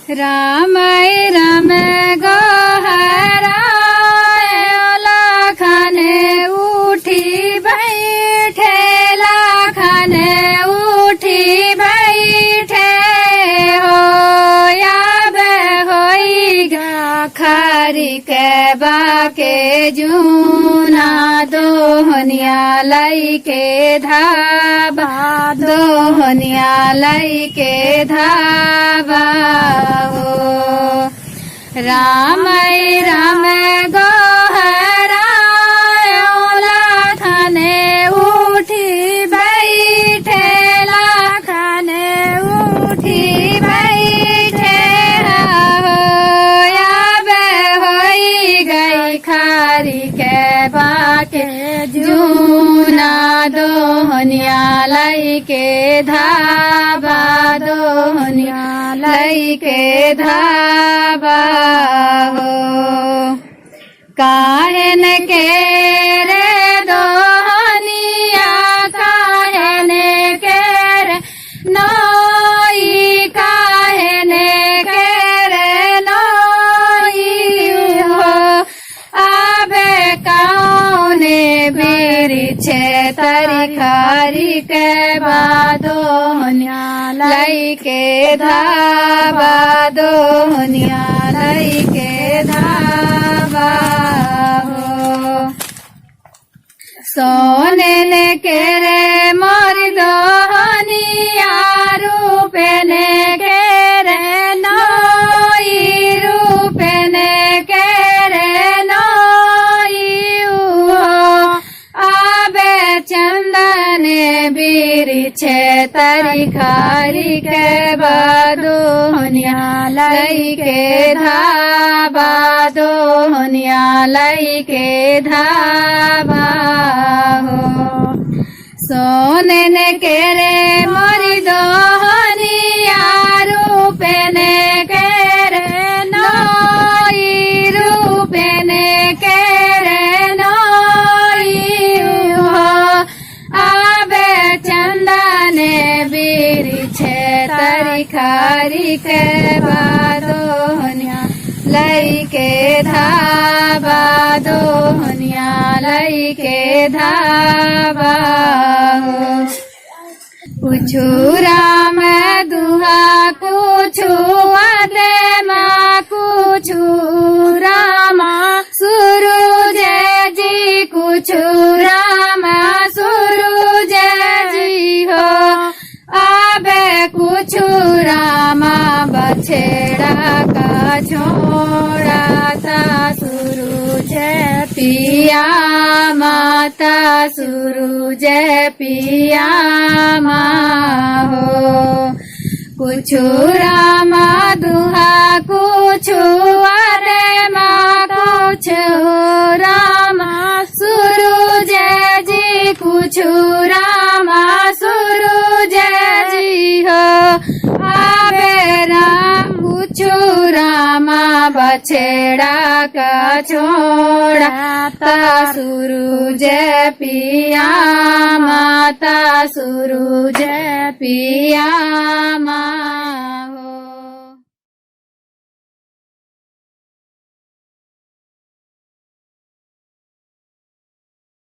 राम राम गोहराए लाखने उठी बैठे लाखने उठी बैठे हो याबे होइगा खारी के बाके जूना दोहनिया लाई के धाबा दोहनिया लाई के धाबा हो राम राम गोहराए लाखने उठी बैठे लाखने उठी बैठे हो याबे होई गई खारी के बाके जूना दोहनिया लाई के धाबा दोहनिया लाई के धाबा हो काहन के रे दोहनिया काहन के रे नोई काहन के रे नोई हो आबे कौने बिरिछे तरी खारी के बादोहनिया लाई के धाबा दोहनिया लाई के धाबा हो सोने के रे मोर दोहनिया रूपने के रे नोई रूपने के रे नोई हो आबे चंदने बिरिछे तरी खारी के बादोहनिया लाई के धाबा दोहनिया लाई के धाबा हो सोने के रे मोरी दोहनिया रूपने के रे नोई रूपने के रे नोई हो आबे चंदने बिरिछे तरी खारी के बादोहनिया लाई के धाबा दोहनिया लाई के धाबा हो कुछु राम दुहा कुछु आदे माँ कुछु रामा सूरज जी कुछु रामा सूरज जी हो आबे कुछु रामा बछेड़ा का छोड़ा ता सूरज पिया माता सूरज पिया माँ हो कुछु रामा दुहा कुछु अरे माँ कुछु रामा सूरज जी कुछु रामा सूरज जी हो आबे राम कुछु रामा बछेड़ा का छोड़ा ता सूरज पिया माता सूरज पिया माँ।